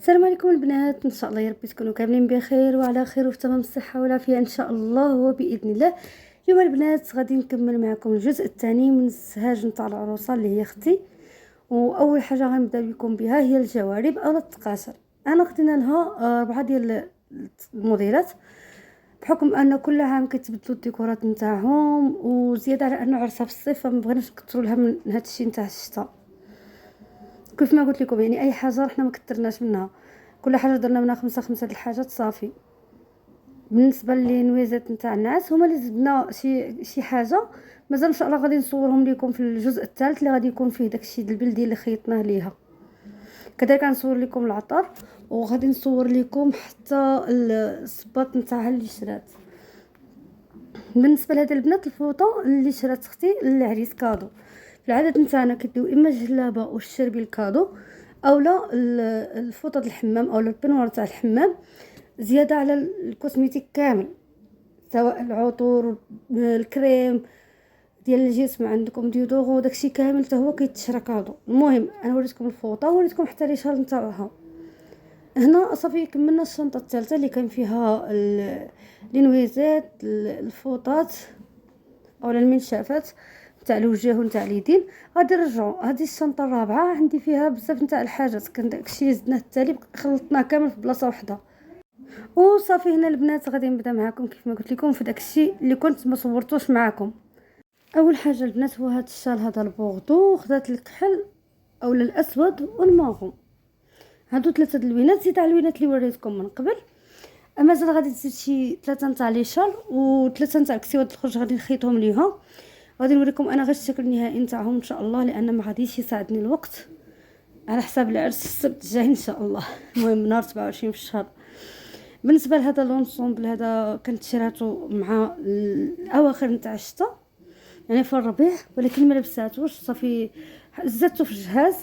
السلام عليكم البنات، ان شاء الله يا ربي تكونوا كاملين بخير وعلى خير وفي تمام الصحه والعافيه ان شاء الله وباذن الله. اليوم البنات غادي نكمل معكم الجزء الثاني من السهاج نتاع العروسه اللي هي اختي. واول حاجه غنبدا بكم بها هي الجوارب او التقاشر. انا خدينا لها 4 ديال الموديلات، بحكم ان كل عام كيتبدلوا الديكورات نتاعهم، وزياده على انه عرسها في الصيف فما بغيناش نكثروا لها من هذا الشيء نتاع الشتاء. كيف ما قلت لكم يعني اي حاجه احنا ما كثرناش منها، كل حاجه درنا منها خمسة د الحاجات صافي. بالنسبه للنويزات نتاع الناس هما اللي زدنا شي حاجه، مازال ان شاء الله غادي نصورهم لكم في الجزء الثالث اللي غادي يكون فيه داكشي ديال البلدي اللي خيطناه ليها. كذلك غنصور لكم العطر، وغادي نصور لكم حتى الصباط نتاعها اللي شرات. بالنسبه لهاد البنات الفوطه اللي شرات اختي للعريس كادو، في العادات نتاعنا كيديو اما الجلابه والشربي الكادو، اولا الفوطه د الحمام اولا البنوار تاع الحمام، زياده على الكوسميتيك كامل، سواء العطور الكريم ديال الجسم عندكم ديودورو داكشي كامل حتى هو كيتشرى كادو. المهم انا وريتكم الفوطه وريتكم حتى لي شال نتاعها. هنا صافي كملنا الشنطه الثالثه اللي كان فيها لي الفوطات اولا المنشافات تاع الوجه ونتاع اليدين. غادي نرجعوا هذه الشنطه الرابعه، عندي فيها بزاف نتاع الحاجات، كان داكشي اللي زدناه التالي خلطناه كامل في بلاصه واحده. وصافي هنا البنات غادي نبدا معكم كيف ما قلت لكم في داكشي اللي كنت ما صورتوش معكم. اول حاجه البنات هو هذا الشال هذا البوردو، خدات الكحل اولا الاسود والماغون، هادو ثلاثه د اللوينات. زيد على اللوينات اللي وريتكم من قبل، مازال غادي تزيد شي 3 نتاع لي شال و3 نتاع الكسيوات الخرج غادي نخيطهم ليها. غادي نوريكم انا غير الشكل النهائي نتاعهم ان شاء الله، لان ما غاديش يساعدني الوقت على حساب العرس السبت الجاي ان شاء الله، المهم نهار 27 في الشهر. بالنسبه لهذا لونسومبل هذا كنت شراتو مع الاواخر نتاع الشتاء، يعني في الربيع، ولكن ما لبساتوش صافي زدته في الجهاز،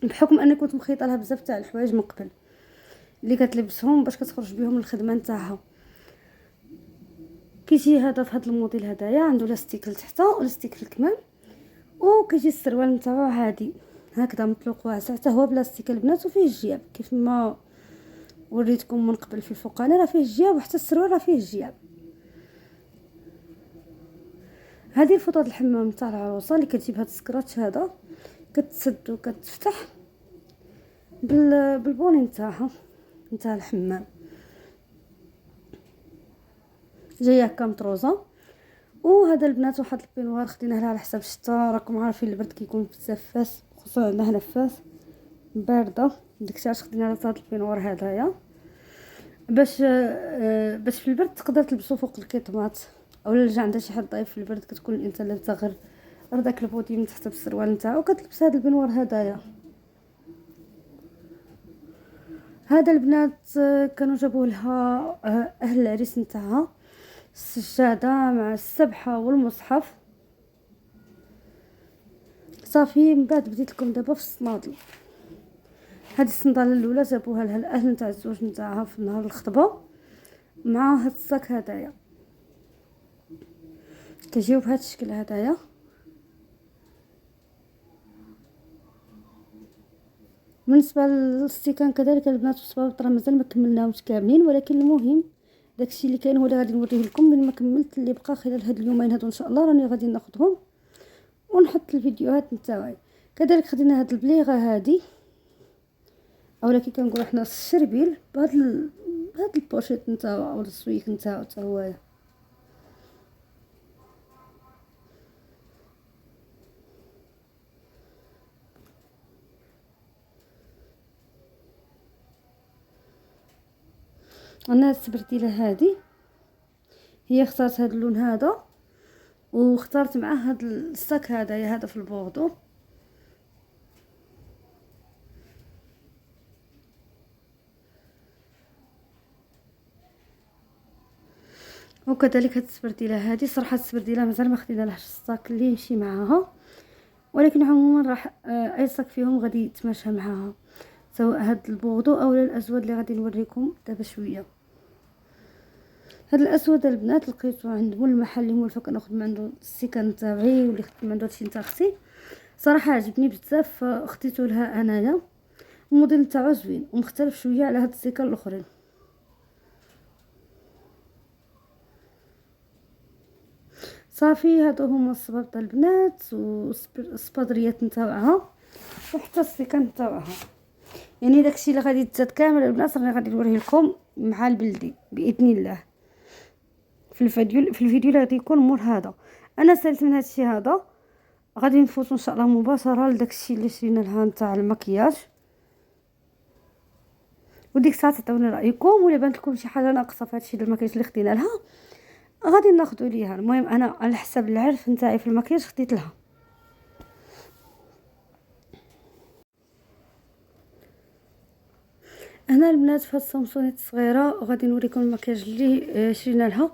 بحكم اني كنت مخيطه لها بزاف تاع الحوايج من قبل اللي كتلبسهم باش كتخرج بهم للخدمه نتاعها. كيجي هذا في هذا الموديل هدايا عنده لاستيك لتحت ولاستيك في الكمام، وكيجي السروال نتاعو عادي هكذا مطلوق واسع حتى هو بلاستيك البنات، وفيه الجياب كيف ما وريتكم من قبل في الفوقاني، راه فيه الجياب وحتى السروال راه فيه الجياب. هذه الفوطه د الحمام تاع العروسه اللي كتجيب هذا السكراتش هذا، كتسد وكتفتح بالبوني نتاعها نتاع الحمام، جايه هكا مطروزه. وهذا البنات واحد البينوار خديناه لها على حساب الشتا، راكم عارفين البرد كيكون بزاف فاس، خصوصا عندنا هنا فاس بارده، داكشي علاش خدينا لها هذا البينوار هدايا باش في البرد تقدر تلبسو فوق الكيطمات، اولا جا عندها شي حد ضعيف في البرد كتكون الانسان لابسه غير داك البودي من تحت بالسروال نتاعو كتلبس هذا البنوار هدايا. هذا البنات كانوا جابوا لها اهل العريس نتاعها السجاده مع السبحه والمصحف. صافي من بعد بديت لكم دابا في الصنادل. هذه الصنداله الاولى جابوها لها الاهل نتاع الزوج نتاعها في نهار الخطبه، مع هاد الصاك هدايا كيجيو بهذا الشكل هدايا. بالنسبه للستيكان كذلك البنات والصبابط راه مازال ما كملناهمش كاملين، ولكن المهم داكشي اللي كاين هو اللي غادي نوريه لكم من ما كملت اللي بقى خلال هاد اليومين هادو ان شاء الله راني غادي ناخذهم ونحط الفيديوهات نتاعي. كذلك خدينا هاد البليغه هادي اولا كي كنقولوا حنا الشربيل بهاد البوشيط نتاعو او السويك نتاعو حتى هو. انا السبرتيله هذه هي اختارت هذا اللون هذا، واختارت معاه هذا الصاك هذا في البوردو. وكذلك هاد السبرديله هذه صراحه السبرديله مازال ما خدينا لهاش الصاك اللي يمشي معاها، ولكن عموما راح اي صاك فيهم غادي يتماشى معاها، سواء هاد البوردو او الاسود اللي غادي نوريكم دابا شويه. هاد الاسود البنات لقيته عند مول المحل اللي مول فوق ناخذ من عنده السيكان تاعي واللي خدت من عنده هادشي نتاع اختي، صراحه عجبني بزاف، اختيته لها انايا. الموديل نتاعو زوين ومختلف شويه على هاد السيكل الاخرين. صافي هادو هما الصبابط البنات والسبادريات نتاعها وحتى السيكان نتاعها. يعني داكشي اللي غادي يتزاد كامل البنات راني غادي نوريه لكم مع البلدي باذن الله في الفيديو اللي غادي يكون مور هذا. انا سالت من هادشي هذا غادي نفوتوا ان شاء الله مباشره لداكشي اللي شرينا لها نتاع المكياج، وديك الساعه تعطيوني رايكم، ولا بانت لكم شي حاجه ناقصه في هادشي ديال المكياج اللي خدينا لها غادي ناخذوا ليها. المهم انا على حسب العرف نتاعي في المكياج خديت لها. هنا البنات في هاد السامسونيت الصغيره غادي نوريكم المكياج اللي شرينا لها.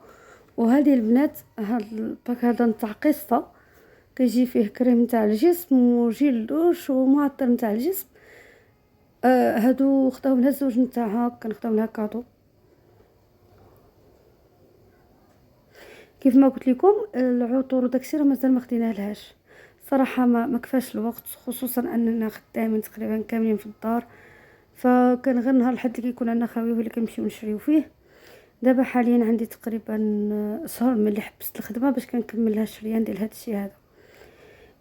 وهذه البنات هاد الباك هذا نتاع قصه كيجي فيه كريم نتاع الجسم وجيل دوش ومعطر نتاع الجسم. هادو خداو لها الزوج نتاعها، كنخداو لها كادو. كيف ما قلت لكم العطور وداكشي راه مازال ما خدينا لهاش صراحه، ما كفاش الوقت، خصوصا اننا خدامين تقريبا كاملين في الدار، فكان غير نهار الحد اللي كيكون عندنا خاوي هو اللي كنمشيو نشريو فيه. دابا حاليا عندي تقريبا شهر ملي حبست الخدمه باش كنكمل لها الشريان ديال هادشي هذا.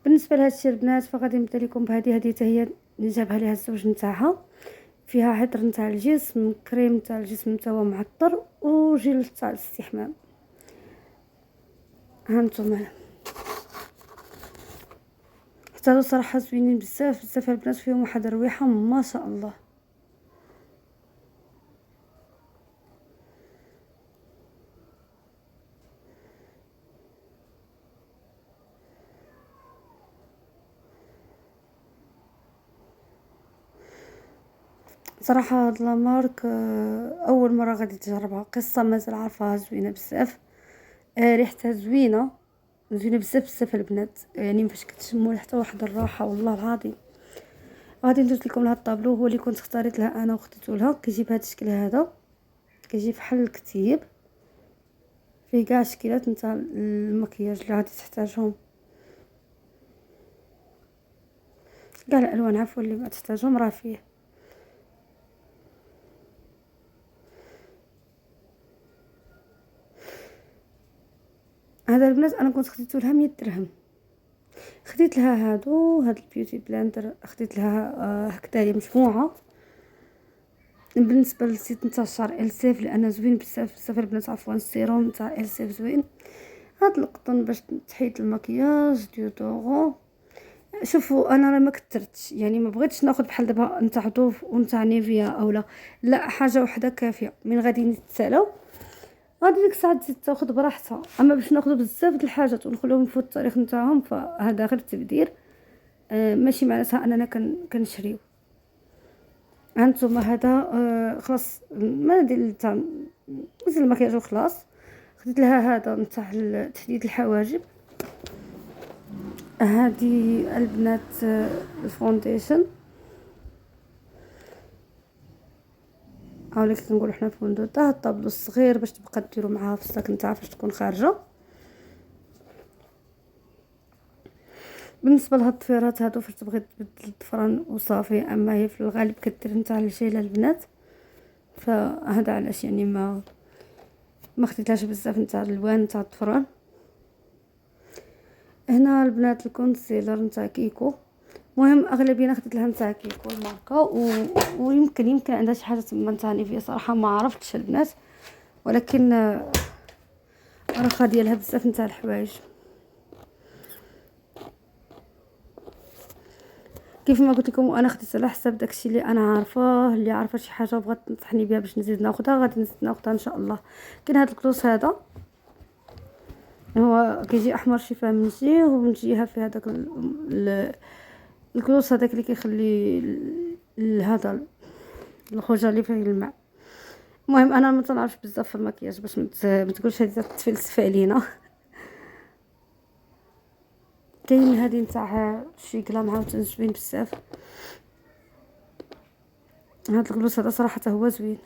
بالنسبه لهادشي البنات فغادي نبدا لكم بهذه حتى هي اللي جابها ليها الزوج نتاعها، فيها عطر نتاع الجسم، كريم نتاع الجسم تا هو معطر، وجيل تاع الاستحمام. هانتوما حتى هادو صراحه زوينين بزاف بزاف البنات، فيهم واحد الرويحه ما شاء الله. صراحه هاد لامارك اول مره غادي تجربها، قصه مازال عارفاها زوينه بزاف. ريحتها زوينه زوينه بزاف بزاف البنات، يعني فاش كتشموا حتى واحد الراحه والله العظيم. غادي ندوز لكم لهاد الطابلو، هو اللي كنت اختاريت لها انا وخديته لها. كيجي بهذا الشكل هذا، كيجي فحال الكتيب، فيه كاع شكلات نتاع المكياج اللي غادي تحتاجهم، كاع الالوان عفوا اللي ما تحتاجهم راه فيه. هذا البنات انا كنت خديته لها 100 درهم. خديت لها هاد البيوتي بلندر، خديت لها هكذا مجموعه. بالنسبه للزيت نتاع الشعر السيف لان زوين بزاف بزاف البنات، عفوا السيروم نتاع السيف زوين. هاد القطن باش تحيد المكياج ديودورون. شوفوا انا راه ما كثرتش، يعني ما بغيتش ناخذ بحال دابا نتاع دوف ونتاع نيفيا اولا لا، حاجه وحده كافيه. من غادي نتسالاو غادي ديك الساعه تزيد تاخذ براحتها، اما باش ناخذ بزاف د الحاجات ونخليهم يفوت التاريخ نتاعهم فهذا غير تبذير. ماشي معناتها اننا كنشريو. هانتوما هذا خلاص ما ندير تاع نزل المكياج وخلاص. خديت لها هذا نتاع تحديد الحواجب. هذه البنات الفونديشن، هاوليك كنقولوا حنا فوندوطه. الطابلو الصغير باش تبقى ديروا معاها في الصاك نتاعها فاش تكون خارجه. بالنسبه لهاد الضفيرات هادو فاش تبغي تبدل الضفران وصافي، اما هي في الغالب كدير نتاع الجيله البنات، فهذا علاش يعني ما خديتلاش بزاف نتاع الالوان نتاع الضفران. هنا البنات الكونسيلر نتاع كيكو، مهم اغلبيه خديت لها نتاع كيكو الماركه ويمكن عندها شي حاجه تما نتاع نيفيا، صراحه ما عرفتش البنات، ولكن راه خاديه لها بزاف نتاع الحوايج. كيف ما قلت لكم وانا خديت على حسب داكشي اللي انا عارفاه، اللي عارفه شي حاجه بغات تنصحني بها باش نزيد ناخذها غادي نزيد ناخذها ان شاء الله. كاين هذا الكلوس هذا، هو كيجي احمر شفاه من جهه ومن جهه في هذاك الكلوس هذاك اللي كيخلي هذا الخوجه اللي فيه الماء. المهم انا ما تنعرفش بزاف في المكياج باش ما تقولش هذه تتفلسف علينا. كاين هذه نتاع شي كلام عاوتاني زوين بزاف. هذا الكلوس هذا صراحه هو زوين.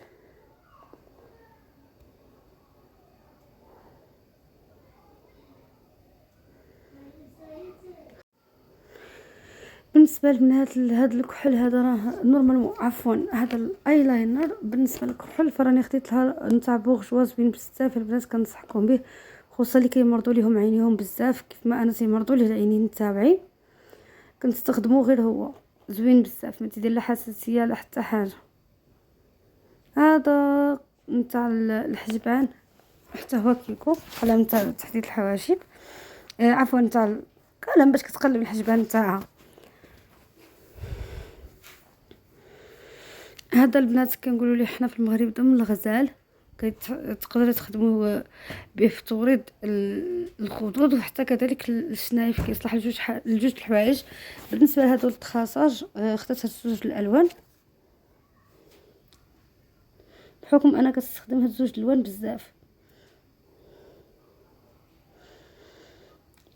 بالنسبه بالنسبه لبنات هذا الكحل هذا راه نورمالمون، عفوا هذا الايلاينر بالنسبه للكحل فراني خديت لها نتاع بورجوا زوين بزاف البنات، كنصحكم به خصوصا اللي كيمرضوا ليهم عينيهم بزاف كيف ما انا تيمرضوا لي العينين تاعي، كنستخدمو غير هو زوين بزاف ما تيدير لا حساسيه لا حتى حاجه. هذا نتاع الحجبان حتى هو كيكو قلم نتاع تحديد الحواجب، عفوا نتاع قلم باش كتقلب الحجبان نتاعها. هذا البنات كنقولوا ليه حنا في المغرب دم الغزال، تقدروا تخدموه به في توريد الخدود وحتى كذلك الشنايف، كيصلح لجوج الحوايج. بالنسبه لهذو التخاصاج اخترت هاد زوج الالوان بحكم انا كنستخدم هاد زوج الالوان بزاف.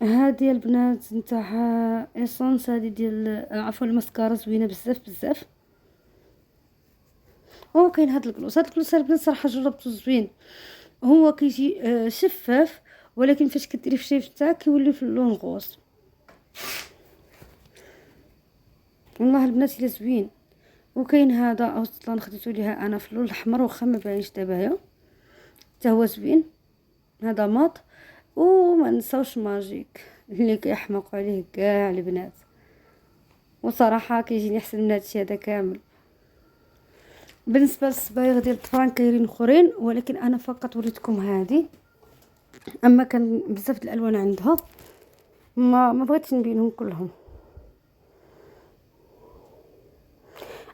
هذه البنات نتاع ايسونس، هذه ديال عفوا الماسكارا زوينه بزاف بزاف. كاين هاد الكلوس، هاد الكلوس البنات صراحه جربته زوين، هو كيجي شفاف ولكن فاش كديري في الشيف تاعك كيولي في اللون غوص. والله البنات الا زوين. وكاين هذا اصلا خديته ليها انا في اللون الاحمر واخا ما باينش دابايا حتى هو زوين. هذا ماط. وما نساوش ماجيك اللي كيحمقوا عليه كاع البنات، وصراحه كيجيني احسن من هادشي هذا كامل. بالنسبه للصبايغ ديال الطفران كاينين اخرين ولكن انا فقط وريتكم هذه، اما كان بزاف الالوان عندها ما بغيتش نبينهم كلهم.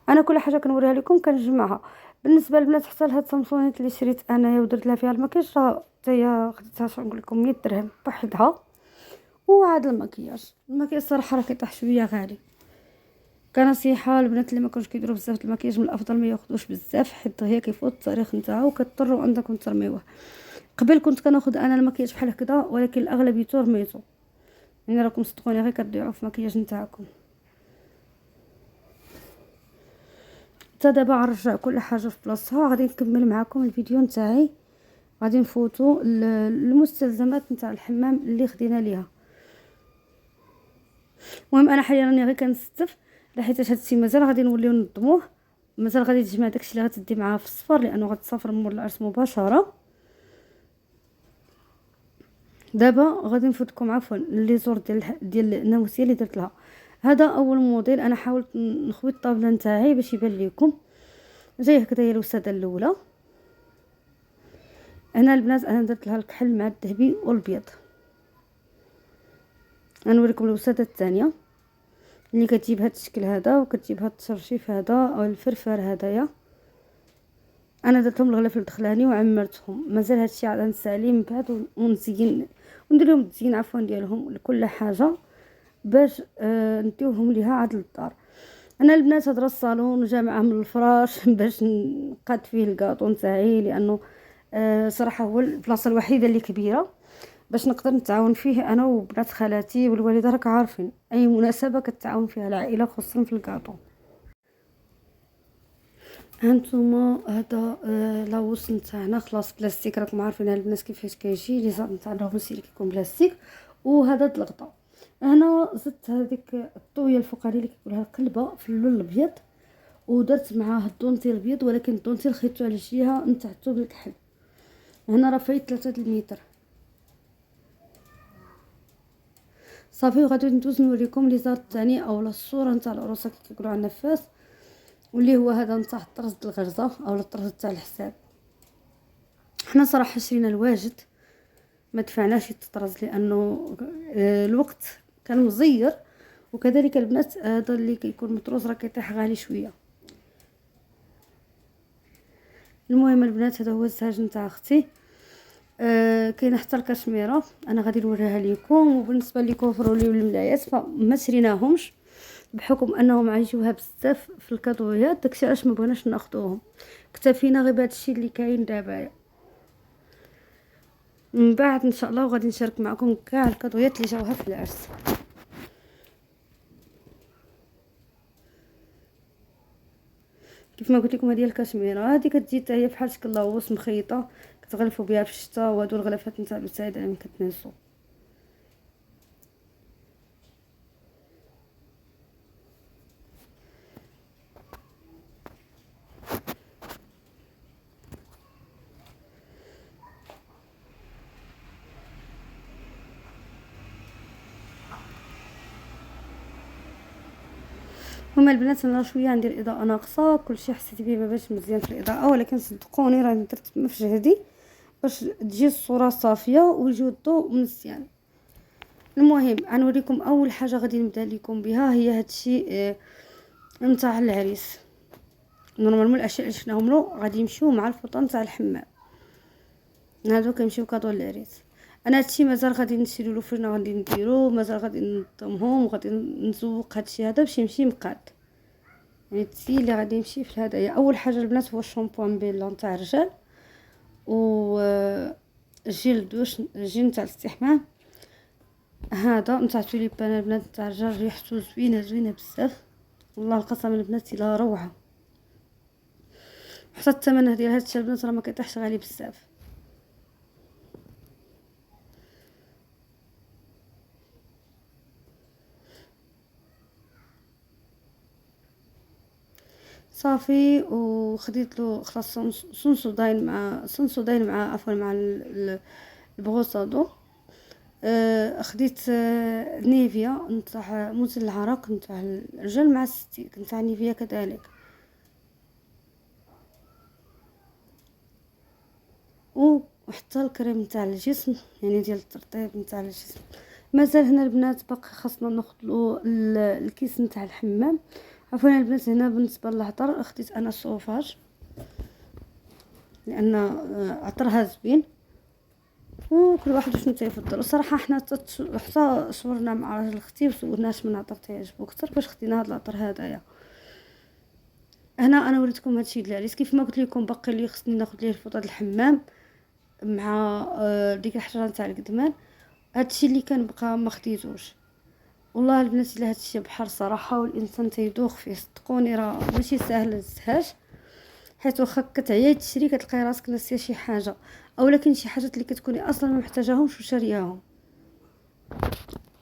انا كل حاجه كنوريها لكم كنجمعها. بالنسبه للبنات حتى لهاد سامسونيت اللي شريت انايا ودرت لها فيها المكياج راه حتى هي خديتها نقول لكم 100 درهم بوحدها. وعاد المكياج صراحه راه كيطيح شويه غالي. كنصيحه البنات اللي ما كانوش كيديروا بزاف المكياج من الافضل ما ياخذوش بزاف حيت هي كيفوت التاريخ نتاعو وكتضطروا انكم ترميوه. قبل كنت كناخذ انا المكياج بحال هكذا ولكن الاغلبيه رميتو، يعني راكم صدقوني غير كتضيعوا في المكياج نتاعكم. حتى دابا غنرجع كل حاجه في بلاصتها. غادي نكمل معكم الفيديو نتاعي، غادي نفوتوا المستلزمات نتاع الحمام اللي خدينا ليها. المهم انا حاليا راني غير كنستف لحيت هادشي مازال غادي نوليو نظموه، مازال غادي تجمع داكشي اللي غتدي معاه في الصفر لانه غتسافر مور العرس مباشره. دابا غادي نفوتكم عفوا لي زور ديال الناموسيه اللي درت لها. هذا اول موديل، انا حاولت نخوي الطابله نتاعي باش يبان لكم. جاي هكذا هي الوساده الاولى. هنا البنات انا درت لها الكحل مع الذهبي والابيض. غنوريكم الوساده الثانيه اللي كتجيب هذا الشكل هذا وكتجيب هذا الترشيف هذا او الفرفر هذايا. انا درتهم الغلاف الدخلاني وعمرتهم، مازال هادشي عاد نسالي من بعد ونزين وندير لهم التزيين عفوا ديالهم لكل حاجه باش نديوهم ليها عاد للدار. انا البنات هاد الصالون وجامعه من الفراش باش نقاد فيه الكاطو نتاعي لانه صراحه هو البلاصه الوحيده اللي كبيره باش نقدر نتعاون فيه انا وبنات خالاتي والوالده. راك عارفين اي مناسبه كتعاون فيها العائله خصوصا في الكاطو. هانتوما هذا لاوس نتاعنا خلاص بلاستيك، راكم عارفين البنات كيفاش كيجي لي زاد نتاعنا روسي كيكون بلاستيك. وهذا الغطاء هنا زدت هذيك الطويه الفوقانيه اللي كيقولها القلبه في اللون الابيض ودرت معاه الدونتيل الابيض ولكن الدونتيل خيطو على الجهه نتاع الثوب الكحل. هنا راه فايت 3 المتر صافي. وغادي ندوز نوريكم لي زار الثاني اولا الصوره نتاع العروسه كيقولوا على النفاس واللي هو هذا نتاع الطرز الغرزه او الطرز تاع الحساب. حنا صراحه شرينا الواجد ما دفعناش الطرز لانه الوقت كان مزير وكذلك البنات هذا اللي كيكون مطروز راه كيطيح غالي شويه. المهم البنات هذا هو الزهاج نتاع اختي. كاينه حتى الكشميره انا غادي نوريها لكم. وبالنسبه لي كوفرولي والملايات فما شريناهمش بحكم انهم عايجوها بزاف في الكادويات، داكشي علاش ما بغيناش ناخذوهم، اكتفينا غير بهذا الشيء اللي كاين دابا. من بعد ان شاء الله وغادي نشارك معكم كاع الكادويات اللي جاوها في العرس. كيف ما قلت لكم هذه الكشميره هذه كتجي حتى هي بحال شكل لاوس مخيطه كتغلفوا بها في الشتاء. وهادو الغلافات نتاع الوسايد يعني كتنسوا. هما البنات انا شويه عندي الاضاءه ناقصه، كلشي حسيت بيه ما باش مزيان في الاضاءه، ولكن صدقوني راني درت ما في جهدي باش تجي الصوره صافيه ويجيو الضوء مزيان. المهم غنوريكم اول حاجه غادي نبدا لكم بها هي هادشي نتاع العريس. نورمالمون الاشياء اللي شفناهم له غادي يمشيو مع الفوطه نتاع الحمام، هادو كيمشيو كادو للعريس. انا هادشي مازال غادي نشري له فرنا، غادي نديرو مازال غادي ننظمهم وغادي نزوق هادشي هذا باش يمشي مقاد. يعني التسييل اللي غادي يمشي في الهدايا اول حاجه البنات هو الشامبوان بيلا نتاع الرجال، و جيل دوش جيل نتاع الاستحمام هذا نتاع توليبان البنات نتاع الرجال، ريحته زوينه بزاف والله القسم البنات الا روعه. حتى الثمن ديال هاد الشيء البنات راه ما كيطيحش غالي بزاف. صافي وخديت له خلاص سونسوداين مع عفوا مع البغوصادو. خديت نيفيا نتاع مزيل العرق نتاع الرجال مع الستيك نتاع نيفيا كذلك، وحتى الكريم نتاع الجسم يعني ديال الترطيب نتاع الجسم. مازال هنا البنات باقي خاصنا ناخذ الكيس نتاع الحمام. عفوا البنات هنا بالنسبه للعطر خديت انا صوفاج لان عطرها زوين وكل واحد شنو تيفضل. الصراحه حنا حتى صورنا مع راجل اختي وسولناش من عطر تعجبو اكثر باش خدينا هذا العطر هذايا. هنا انا وريتكم هادشي ديال العريس كيف ما قلت لكم باقي لي خصني ناخذ ليه الفوطه الحمام مع ديك الحجره نتاع القدمان. هادشي اللي كان بقى ما خديتوش والله البنات الا هادشي بحر صراحه والانسان تيدوخ فيه صدقوني راه ماشي ساهل الزهاج، حيت واخا كتعياي تشري كتلقاي راسك ناسيه شي حاجه او لكن شي حاجات اللي كتكوني اصلا ما محتاجاهمش وشارياهم.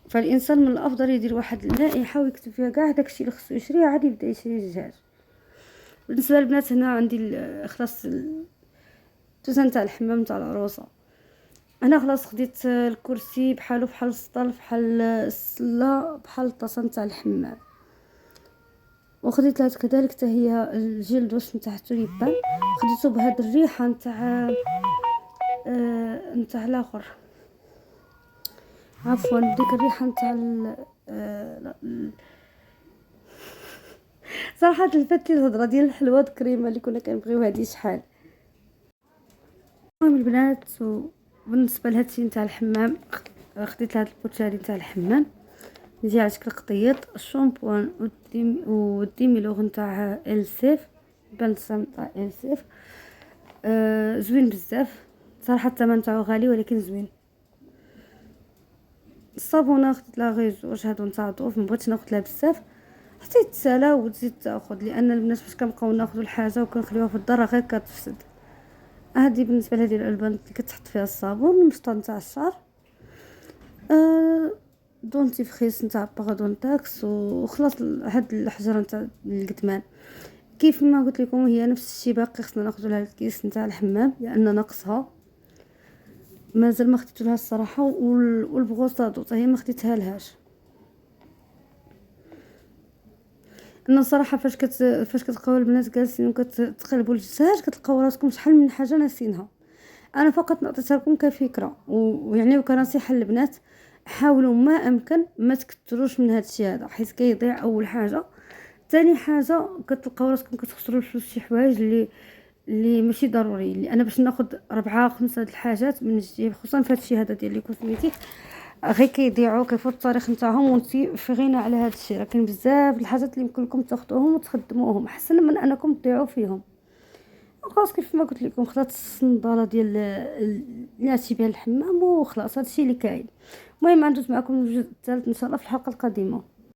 فالانسان من الافضل يدير واحد اللائحه ويكتب فيها كاع داكشي اللي خصو يشريه عاد يبدا يشري الدجاج. بالنسبه للبنات هنا عندي خلاص التوزان تاع الحمام تاع العروسه. انا خلاص خديت الكرسي بحالو بحال السطل بحال السله بحال الطاسه نتاع الحمام، وخديت لها كذلك حتى هي الجيل دوش نتاع التوليبان خديته بهاد الريحه نتاع نتاع الاخر عفوا ديك الريحه نتاع صراحه تلفت لي الهضره ديال الحلوه الكريمه اللي كنا كنبغيو هذه شحال. المهم البنات بالنسبه لهادشي نتاع الحمام خديت هاد البوتشاري نتاع الحمام نجي على شكل قطيط، الشامبوان والديميلوغ نتاع السيف البلسم نتاع السيف زوين بزاف صراحه الثمن تاعو غالي ولكن زوين. الصابونه خديت لها غير زوج هادو نتاع ضوف مبغيتش ناخذ لها بزاف حتى يتسالى وتزيد تاخذ لان البنات فاش كنبقاو ناخذوا الحاجه وكنخليوها في الدار غير كتفسد. هذه بالنسبه لهذه العلبه اللي كتحط فيها الصابون، المشطه نتاع الشعر، دونتيفريس نتاع باغادونتاكس وخلاص هاد الحجره نتاع القدمان. كيف ما قلت لكم هي نفس الشيء باقي خصنا ناخذ لها الكيس نتاع الحمام لان ناقصها مازال ما خديت لها الصراحه، والبغوصادو حتى هي ما خديتها لهاش. انا صراحه فاش كتلقاو البنات جالسين وكتقلبوا الجهاز كتلقاو راسكم شحال من حاجه ناسينها. انا فقط نعطيتها لكم كفكره ويعني وكنصيحه للبنات حاولوا ما امكن ما تكثروش من هذا الشيء هذا حيت كيضيع اول حاجه. ثاني حاجه كتلقاو راسكم كتخسروا الفلوس شي حوايج اللي ماشي ضروري، لان باش ناخذ 4 5 د الحاجات من الجيب خصوصا في هذا الشيء هذا ديال لي كوزميتيك غير كيضيعوا كيفوت التاريخ نتاعهم وانتي في غنى على هذا الشيء. راه كاين بزاف الحاجات اللي يمكن لكم تاخذوهم وتخدموهم احسن من انكم تضيعوا فيهم. خلاص كيف ما قلت لكم خدات الصنداله ديال اللي بها الحمام وخلاص هذا الشيء اللي كاين. المهم ندوز معكم الجزء الثالث ان شاء الله في الحلقه القادمه.